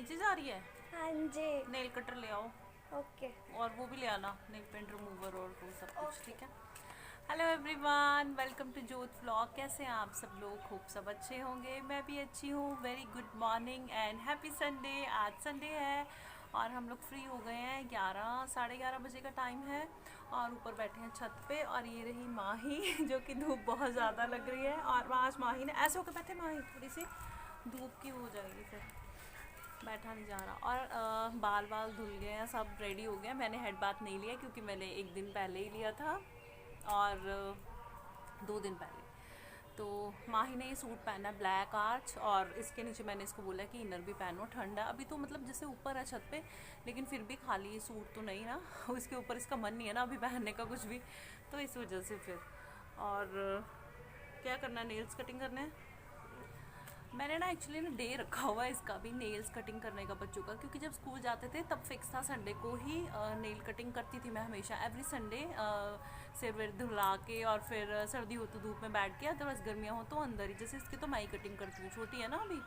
नीचे जा रही है। हाँ जी। नेल कटर ले आओ ओके। और वो भी ले आना, नेल पेंट रिमूवर और वो सब कुछ, ठीक है। हेलो एवरीवन, वेलकम टू जोत व्लॉग। कैसे हैं आप सब लोग? खूब सब अच्छे होंगे, मैं भी अच्छी हूँ। Very good morning and happy Sunday. आज संडे है और हम लोग फ्री हो गए हैं। 11 साढ़े 11 बजे का टाइम है और ऊपर बैठे हैं छत पे। और ये रही माही जो कि धूप बहुत ज़्यादा लग रही है। और आज माही ने ऐसे होकर बैठे, माही थोड़ी सी धूप की हो जाएगी, फिर बैठा नहीं जा रहा। और बाल बाल धुल गए हैं, सब रेडी हो गया। मैंने हेड बाथ नहीं लिया क्योंकि मैंने एक दिन पहले ही लिया था और 2 दिन पहले। तो माही ने ये सूट पहना है ब्लैक आर्च, और इसके नीचे मैंने इसको बोला कि इनर भी पहनो, ठंड है अभी तो, मतलब जैसे ऊपर है छत पे, लेकिन फिर भी खाली सूट तो नहीं ना इसके ऊपर इसका मन नहीं है ना अभी पहनने का कुछ भी, तो इस वजह से फिर। और क्या करना है, नेल्स कटिंग करने हैं। मैंने ना एक्चुअली ना डे रखा हुआ है इसका भी, नेल्स कटिंग करने का बच्चों का, क्योंकि जब स्कूल जाते थे तब फिक्स था संडे को ही नेल कटिंग करती थी मैं हमेशा, एवरी संडे। सिर वेर धुला के और फिर सर्दी हो तो धूप में बैठ के, अदरवाइज गर्मियाँ हो तो अंदर ही। जैसे इसकी तो मैं ही कटिंग करती हूँ, छोटी है ना अभी।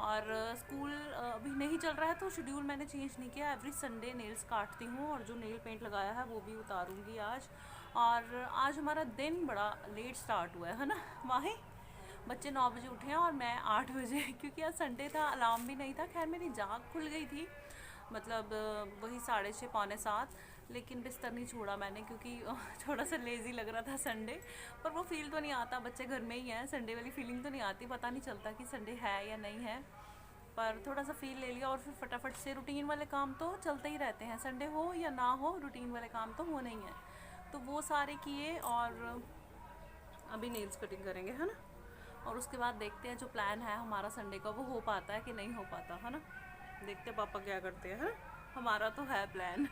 और स्कूल अभी नहीं चल रहा है तो शेड्यूल मैंने चेंज नहीं किया, एवरी संडे नेल्स काटती हूँ। और जो नेल पेंट लगाया है वो भी उतारूँगी आज। और आज हमारा दिन बड़ा लेट स्टार्ट हुआ है ना माही। बच्चे 9 बजे उठे हैं और मैं 8 बजे क्योंकि आज संडे था, अलार्म भी नहीं था। खैर मेरी जाग खुल गई थी, मतलब वही 6:30 पौने 7, लेकिन बिस्तर नहीं छोड़ा मैंने क्योंकि थोड़ा सा लेज़ी लग रहा था संडे। पर वो फील तो नहीं आता, बच्चे घर में ही हैं, संडे वाली फीलिंग तो नहीं आती, पता नहीं चलता कि संडे है या नहीं है। पर थोड़ा सा फील ले लिया और फिर फटाफट से, रूटीन वाले काम तो चलते ही रहते हैं, संडे हो या ना हो रूटीन वाले काम तो होने ही हैं। तो वो सारे किए और अभी नेल्स कटिंग करेंगे, है ना। और उसके बाद देखते हैं जो प्लान है हमारा संडे का वो हो पाता है कि नहीं हो पाता, है ना। देखते हैं पापा क्या करते हैं, है? हमारा तो है प्लान।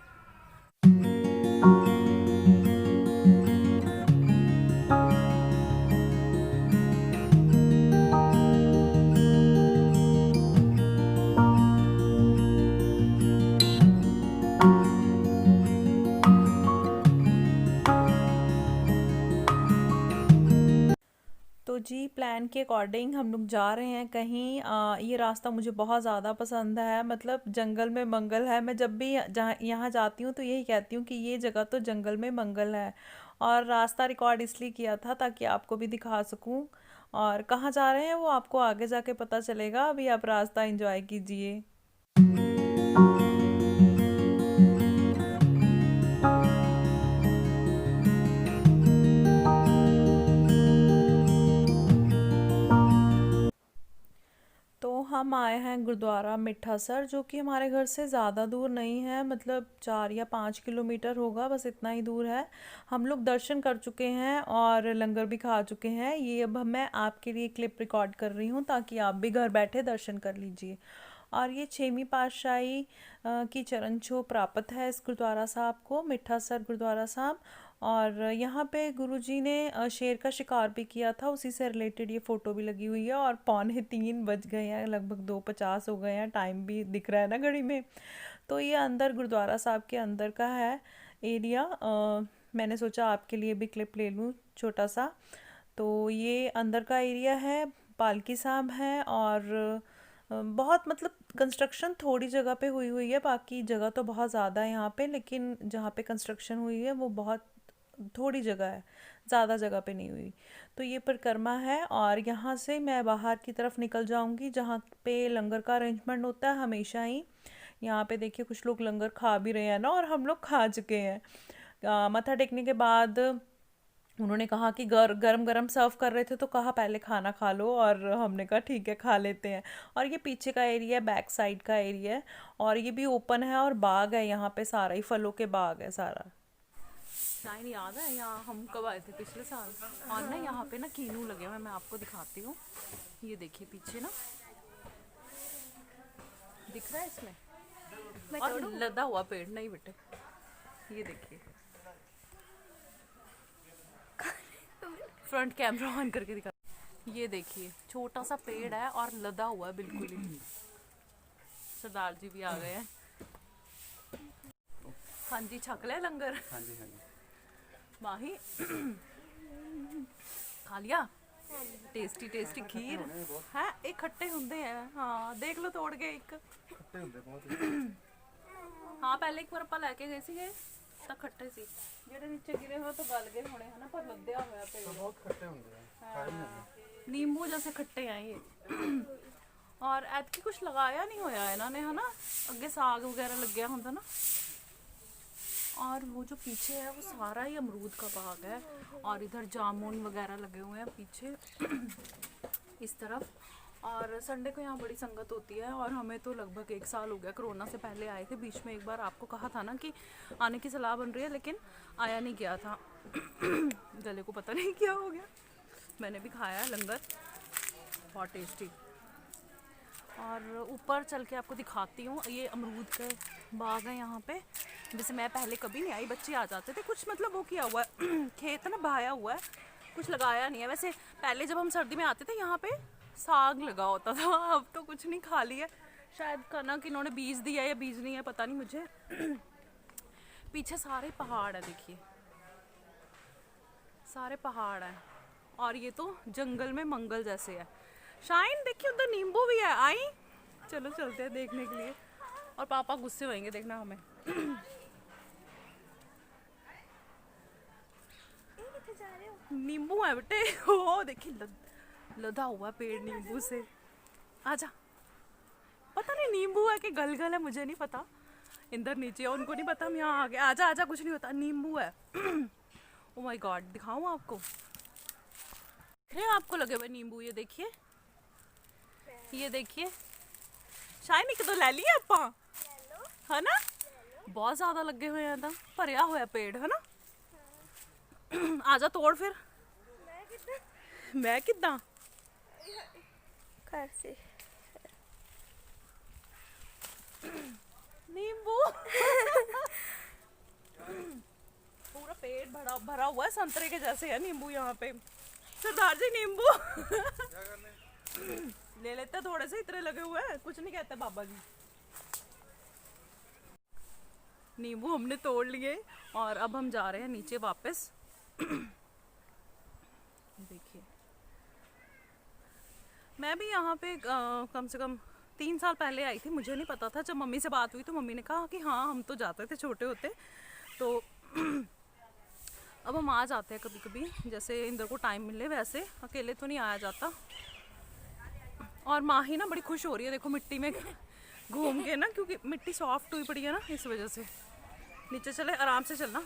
तो जी प्लान के अकॉर्डिंग हम लोग जा रहे हैं कहीं। ये रास्ता मुझे बहुत ज़्यादा पसंद है, मतलब जंगल में मंगल है। मैं जब भी जहाँ यहाँ जाती हूँ तो यही कहती हूँ कि ये जगह तो जंगल में मंगल है। और रास्ता रिकॉर्ड इसलिए किया था ताकि आपको भी दिखा सकूँ। और कहाँ जा रहे हैं वो आपको आगे जाके पता चलेगा, अभी आप रास्ता एंजॉय कीजिए। तो हम आए हैं गुरुद्वारा मिठा सर, जो कि हमारे घर से ज़्यादा दूर नहीं है, मतलब 4 या 5 किलोमीटर होगा, बस इतना ही दूर है। हम लोग दर्शन कर चुके हैं और लंगर भी खा चुके हैं। ये अब मैं आपके लिए क्लिप रिकॉर्ड कर रही हूँ ताकि आप भी घर बैठे दर्शन कर लीजिए। और ये 6वीं पातशाही की चरण छोह प्राप्त है इस गुरुद्वारा साहब को, मिठा सर गुरुद्वारा साहब। और यहाँ पे गुरुजी ने शेर का शिकार भी किया था, उसी से रिलेटेड ये फ़ोटो भी लगी हुई है। और 2:45 बज गए हैं, लगभग 2:50 हो गए हैं, टाइम भी दिख रहा है ना घड़ी में। तो ये अंदर गुरुद्वारा साहब के अंदर का है एरिया। मैंने सोचा आपके लिए भी क्लिप ले लूँ छोटा सा। तो ये अंदर का एरिया है, पालकी साहब है। और बहुत, मतलब कंस्ट्रक्शन थोड़ी जगह पे हुई हुई है, बाकी जगह तो बहुत ज़्यादा है यहाँ पे, लेकिन जहाँ पे कंस्ट्रक्शन हुई है वो बहुत थोड़ी जगह है, ज़्यादा जगह पे नहीं हुई। तो ये परिक्रमा है और यहाँ से मैं बाहर की तरफ निकल जाऊँगी जहाँ पे लंगर का अरेंजमेंट होता है हमेशा ही। यहाँ पे देखिए कुछ लोग लंगर खा भी रहे हैं ना, और हम लोग खा चुके हैं। मत्था टेकने के बाद उन्होंने कहा कि गरम गरम सर्व कर रहे थे, तो कहा पहले खाना खा लो, और हमने कहा ठीक है खा लेते हैं। और ये पीछे का एरिया है, बैक साइड का एरिया है, और ये भी ओपन है और बाग है यहाँ पे, सारा ही फलों के बाग है सारा। शाइन याद है यहाँ हम कब आए थे? पिछले साल। और ना यहाँ पे ना कीनू लगे हुए हैं, मैं आपको दिखाती हूँ। ये देखिए पीछे ना, दिख रहा है इसमें। मैं और तोड़ूं? लदा हुआ पेड़ नहीं बेटे, ये देखिए। फ्रंट कैमरा ऑन करके दिखा। ये देखिए छोटा सा पेड़ है और लदा हुआ है बिल्कुल ही। सरदार जी भी आ गए हैं। हाँ जी, छक लिया लंगर? हाँ जी हाँ जी। माही खा लिया? टेस्टी टेस्टी खीर है। एक खट्टे ਹੁੰਦੇ हैं, हाँ देख लो तोड़ के एक ਖੱਟੇ ਹੁੰਦੇ ਬਹੁਤ हाँ पहले एक बार ਆਪਾਂ ਲੈ ਕੇ ਗਏ ਸੀਗੇ ਤਾਂ ਖੱਟੇ ਸੀ, ਜਿਹੜੇ ਨੀਚੇ ਗਿਰੇ ਹੋਏ ਤਾਂ ਗਲ ਗਏ ਹੋਣੇ ਹਨਾ, ਪਰ ਲੱਦਿਆ ਹੋਇਆ ਪੇੜ ਬਹੁਤ ਖੱਟੇ ਹੁੰਦੇ ਆ, ਖਾਏ ਨਹੀਂ ਜਾਂਦੇ। नींबू जैसे खट्टे हैं ये। और ऐतकी कुछ लगाया नहीं होया इन्होंने है ना, अगे साग वगैरह लग्या होंदा ना। और वो जो पीछे है वो सारा ही अमरूद का बाग है, और इधर जामुन वगैरह लगे हुए हैं पीछे इस तरफ। और संडे को यहाँ बड़ी संगत होती है, और हमें तो लगभग 1 साल हो गया, कोरोना से पहले आए थे। बीच में एक बार आपको कहा था ना कि आने की सलाह बन रही है, लेकिन आया नहीं गया था। गले को पता नहीं क्या हो गया। मैंने भी खाया लंगर, बहुत टेस्टी। और ऊपर चल के आपको दिखाती हूँ, ये अमरूद के बाग है यहाँ पे। जैसे मैं पहले कभी नहीं आई, बच्चे आ जाते थे, कुछ मतलब वो किया हुआ है खेत ना बहाया हुआ है, कुछ लगाया नहीं है। वैसे पहले जब हम सर्दी में आते थे यहाँ पे साग लगा होता था, अब तो कुछ नहीं, खाली है। शायद कनक इन्होंने बीज दिया या बीज नहीं है, पता नहीं मुझे। पीछे सारे पहाड़ है, देखिए सारे पहाड़ हैं, और ये तो जंगल में मंगल जैसे है। शाइन देखिए उधर नींबू भी है, आई चलो चलते हैं देखने के लिए। और पापा गुस्से होंगे देखना हमें। नींबू है बेटे, ओ देखिए लदा हुआ पेड़ नींबू से। आजा, पता नहीं नींबू है कि गलगल है, मुझे नहीं पता। इधर नीचे है, उनको नहीं पता, हम यहाँ आ गए। आजा आजा, कुछ नहीं होता, नींबू है। ओ माय गॉड, दिखाऊं आपको? दिख आपको लगे हुए नींबू? ये देखिए, ये देखिए। शायद एक दो ले लिए आपा, है ना? बहुत ज्यादा लगे हुए हैं, एकदम भरिया हुआ पेड़ है ना। आजा तोड़ फिर। मैं किदा कैसे नींबू पूरा पेड़ भरा भरा हुआ है, संतरे के जैसे है नींबू यहाँ पे। सरदार जी नींबू ले लेते हैं थोड़े से, इतने लगे हुए हैं, कुछ नहीं कहते बाबा जी। नींबू हमने तोड़ लिए, और अब हम जा रहे हैं नीचे वापस। देखिए, मैं भी यहाँ पे कम से कम 3 साल पहले आई थी, मुझे नहीं पता था। जब मम्मी से बात हुई तो मम्मी ने कहा कि हाँ हम तो जाते थे छोटे होते, तो अब हम आ जाते हैं कभी कभी, जैसे इंदर को टाइम मिले, वैसे अकेले तो नहीं आया जाता। और माँ ही ना बड़ी खुश हो रही है, देखो मिट्टी में घूम के ना, क्योंकि मिट्टी सॉफ्ट हुई पड़ी है ना, इस वजह से। नीचे चले, आराम से चलना।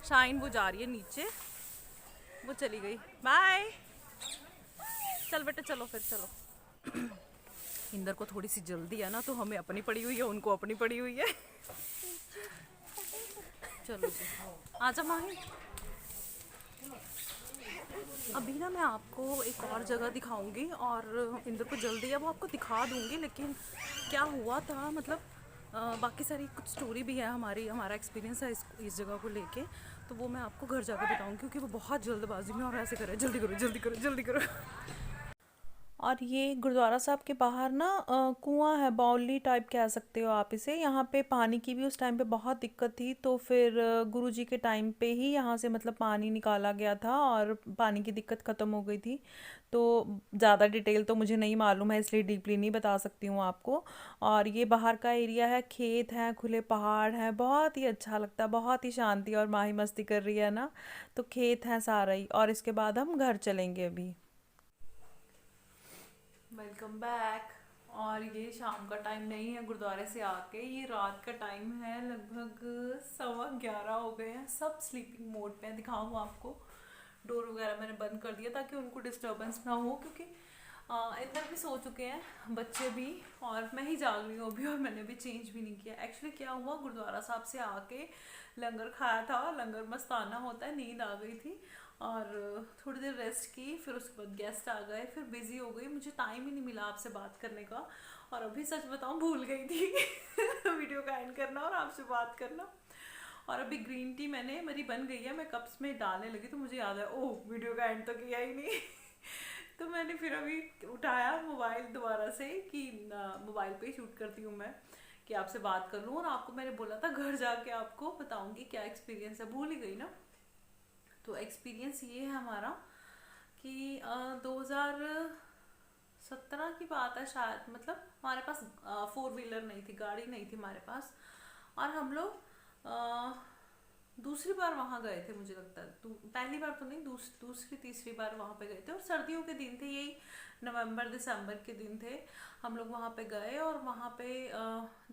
शाइन वो जा रही है नीचे, वो चली गई, बाय। चल बेटे चलो फिर, चलो। इंदर को थोड़ी सी जल्दी है ना, तो हमें अपनी पड़ी हुई है, उनको अपनी पड़ी हुई है। चलो जी, आजा माही। अभी ना मैं आपको एक और जगह दिखाऊंगी, और इंदर को जल्दी है, वो आपको दिखा दूंगी। लेकिन क्या हुआ था, मतलब बाकी सारी कुछ स्टोरी भी है हमारा एक्सपीरियंस है इस जगह को लेके, तो वो मैं आपको घर जाकर बताऊंगी, क्योंकि वो बहुत जल्दबाजी में और ऐसे करे, जल्दी करो जल्दी करो जल्दी करो। और ये गुरुद्वारा साहब के बाहर ना कुआं है, बाउली टाइप कह सकते हो आप इसे। यहाँ पे पानी की भी उस टाइम पे बहुत दिक्कत थी, तो फिर गुरुजी के टाइम पे ही यहाँ से मतलब पानी निकाला गया था, और पानी की दिक्कत ख़त्म हो गई थी। तो ज़्यादा डिटेल तो मुझे नहीं मालूम है, इसलिए डीपली नहीं बता सकती हूँ आपको। और ये बाहर का एरिया है, खेत हैं, खुले पहाड़ हैं, बहुत ही अच्छा लगता है, बहुत ही शांति। और माही मस्ती कर रही है ना, तो खेत हैं सारा ही। और इसके बाद हम घर चलेंगे अभी। Welcome back. और ये शाम का टाइम नहीं है गुरुद्वारे से आके, ये रात का टाइम है, लगभग 11:15 हो गए हैं। सब स्लीपिंग मोड पे है। दिखाऊँ आपको, डोर वगैरह मैंने बंद कर दिया ताकि उनको डिस्टर्बेंस ना हो, क्योंकि इधर भी सो चुके हैं बच्चे भी, और मैं ही जाग रही हूँ अभी, और मैंने भी चेंज भी नहीं किया। एक्चुअली क्या हुआ, गुरुद्वारा साहब से आके लंगर खाया था, लंगर मस्ताना होता है, नींद आ गई थी, और थोड़ी देर रेस्ट की, फिर उसके बाद गेस्ट आ गए, फिर बिजी हो गई, मुझे टाइम ही नहीं मिला आपसे बात करने का। और अभी सच बताऊं भूल गई थी वीडियो का एंड करना और आपसे बात करना। और अभी ग्रीन टी मेरी बन गई है, मैं कप्स में डालने लगी तो मुझे याद है, ओह वीडियो का एंड तो किया ही नहीं तो मैंने फिर अभी उठाया मोबाइल दोबारा से, कि मोबाइल पे ही शूट करती हूँ मैं, कि आपसे बात कर लूँ। और आपको मैंने बोला था घर जाके आपको बताऊँगी क्या एक्सपीरियंस है, भूल ही गई ना। तो एक्सपीरियंस ये है हमारा कि 2017 की बात है शायद। मतलब हमारे पास 4 व्हीलर नहीं थी, गाड़ी नहीं थी हमारे पास। और हम लोग अ, दूसरी बार वहाँ गए थे, मुझे लगता है पहली बार तो नहीं, दूसरी तीसरी बार वहाँ पे गए थे। और सर्दियों के दिन थे, यही नवंबर दिसंबर के दिन थे। हम लोग वहाँ पे गए और वहाँ पे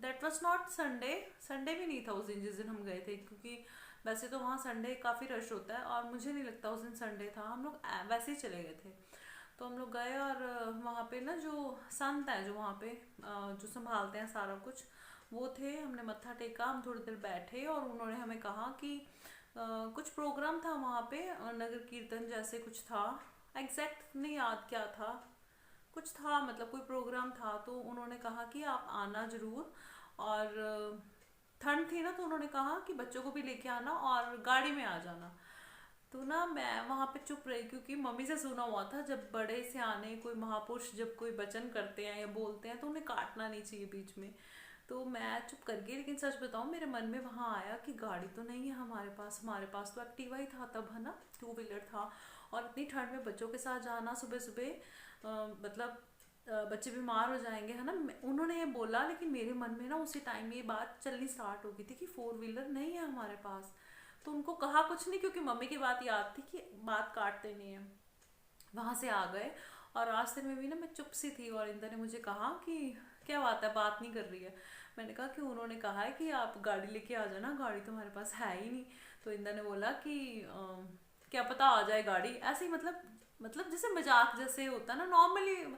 that was not Sunday. Sunday भी नहीं था उस दिन जिस दिन हम गए थे, क्योंकि वैसे तो वहाँ संडे काफ़ी रश होता है और मुझे नहीं लगता उस दिन संडे था। हम लोग वैसे ही चले गए थे। तो हम लोग गए और वहाँ पे ना जो संत है, जो वहाँ पे जो संभालते हैं सारा कुछ, वो थे। हमने मत्था टेका, हम थोड़ी देर बैठे और उन्होंने हमें कहा कि कुछ प्रोग्राम था वहाँ पे, नगर कीर्तन जैसे कुछ था। एग्जैक्ट नहीं याद क्या था, कुछ था, मतलब कोई प्रोग्राम था। तो उन्होंने कहा कि आप आना ज़रूर। और ठंड थी ना, तो उन्होंने कहा कि बच्चों को भी लेके आना और गाड़ी में आ जाना। तो ना मैं वहाँ पे चुप रही, क्योंकि मम्मी से सुना हुआ था जब बड़े से आने कोई महापुरुष जब कोई वचन करते हैं या बोलते हैं तो उन्हें काटना नहीं चाहिए बीच में। तो मैं चुप कर गई। लेकिन सच बताऊं, मेरे मन में वहाँ आया कि गाड़ी तो नहीं है हमारे पास तो एक्टिवा ही था तब, है ना, 2 व्हीलर था। और इतनी ठंड में बच्चों के साथ जाना सुबह सुबह, मतलब बच्चे बीमार हो जाएंगे, है ना। उन्होंने ये बोला, लेकिन मेरे मन में ना उसी टाइम ये बात चलनी स्टार्ट हो गई थी कि 4 व्हीलर नहीं है हमारे पास। तो उनको कहा कुछ नहीं, क्योंकि मम्मी की बात याद थी कि बात काटते नहीं है। वहां से आ गए। और रास्ते में भी ना मैं चुप सी थी और इंदर ने मुझे कहा कि क्या बात है, बात नहीं कर रही है। मैंने कहा कि उन्होंने कहा है कि आप गाड़ी लेके आ जाना, गाड़ी तो हमारे पास है ही नहीं। तो इंदर ने बोला कि क्या पता आ जाए गाड़ी, ऐसे ही, मतलब जैसे मजाक जैसे होता है ना नॉर्मली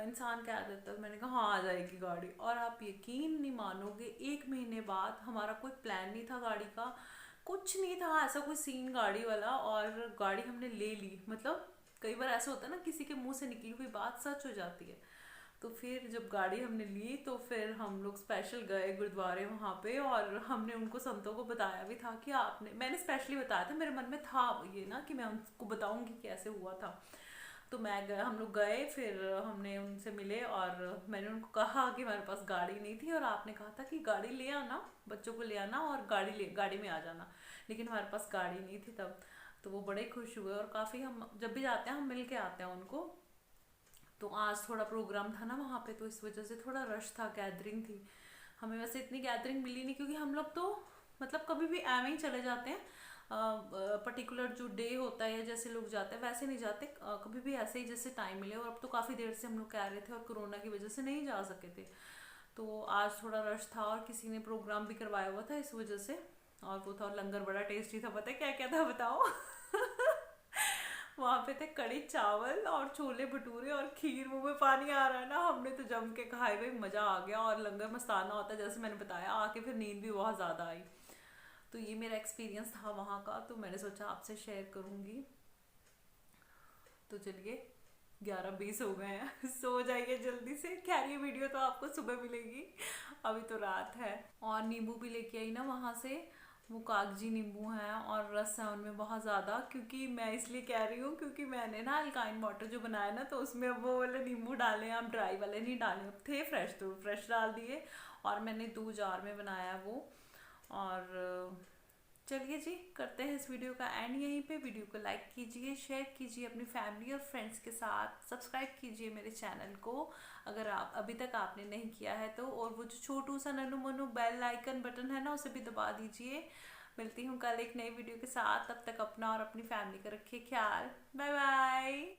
इंसान कह देता है। मैंने कहा हाँ आ जाएगी गाड़ी। और आप यकीन नहीं मानोगे, 1 महीने बाद हमारा कोई प्लान नहीं था गाड़ी का, कुछ नहीं था ऐसा कोई सीन गाड़ी वाला, और गाड़ी हमने ले ली। मतलब कई बार ऐसा होता है ना, किसी के मुंह से निकली हुई बात सच हो जाती है। तो फिर जब गाड़ी हमने ली तो फिर हम लोग स्पेशल गए गुरुद्वारे वहाँ पे, और हमने उनको संतों को बताया भी था कि आपने, मैंने स्पेशली बताया था, मेरे मन में था ये ना कि मैं उनको बताऊंगी कैसे हुआ था। तो हम लोग गए, फिर हमने उनसे मिले और मैंने उनको कहा कि हमारे पास गाड़ी नहीं थी और आपने कहा था कि गाड़ी ले आना, बच्चों को ले आना और गाड़ी में आ जाना, लेकिन हमारे पास गाड़ी नहीं थी तब। तो वो बड़े खुश हुए और काफ़ी, हम जब भी जाते हैं हम मिल के आते हैं उनको। तो आज थोड़ा प्रोग्राम था ना वहाँ पे, तो इस वजह से थोड़ा रश था, गैदरिंग थी। हमें वैसे इतनी गैदरिंग मिली नहीं, क्योंकि हम लोग तो मतलब कभी भी एवं ही चले जाते हैं। पर्टिकुलर जो डे होता है या जैसे लोग जाते हैं वैसे नहीं जाते, कभी भी ऐसे ही जैसे टाइम मिले। और अब तो काफ़ी देर से हम लोग कह रहे थे और कोरोना की वजह से नहीं जा सके थे। तो आज थोड़ा रश था और किसी ने प्रोग्राम भी करवाया हुआ था इस वजह से। और वो था, और लंगर बड़ा टेस्टी था। पता है क्या क्या था बताओ? वहां पे थे कड़ी चावल और छोले भटूरे और खीर। मुंह में पानी आ रहा है ना, हमने तो जम के खाए, भाई मजा आ गया। और लंगर मस्ताना होता है जैसे मैंने बताया, आके फिर नींद भी बहुत ज्यादा आई। तो ये मेरा एक्सपीरियंस था वहाँ का, तो मैंने सोचा आपसे शेयर करूंगी। तो चलिए, 11:20 हो गए हैं। सो जाइए जल्दी से। खैर ये वीडियो तो आपको सुबह मिलेगी, अभी तो रात है। और नींबू भी लेके आई ना वहाँ से, वो कागजी नींबू हैं और रस है उनमें बहुत ज़्यादा। क्योंकि मैं इसलिए कह रही हूँ क्योंकि मैंने ना अल्काइन वाटर जो बनाया ना, तो उसमें अब वो वाले नींबू डाले हैं, अब ड्राई वाले नहीं डाले। अब थे फ्रेश तो फ्रेश डाल दिए, और मैंने 2 जार में बनाया वो। और चलिए जी, करते हैं इस वीडियो का एंड यहीं पे। वीडियो को लाइक कीजिए, शेयर कीजिए अपनी फैमिली और फ्रेंड्स के साथ, सब्सक्राइब कीजिए मेरे चैनल को अगर आप अभी तक आपने नहीं किया है तो। और वो जो छोटू सा Nannu Mannu bell icon button है ना, उसे भी दबा दीजिए। मिलती हूँ कल एक नई वीडियो के साथ, तब तक अपना और अपनी फैमिली का रखिए ख्याल। Bye bye.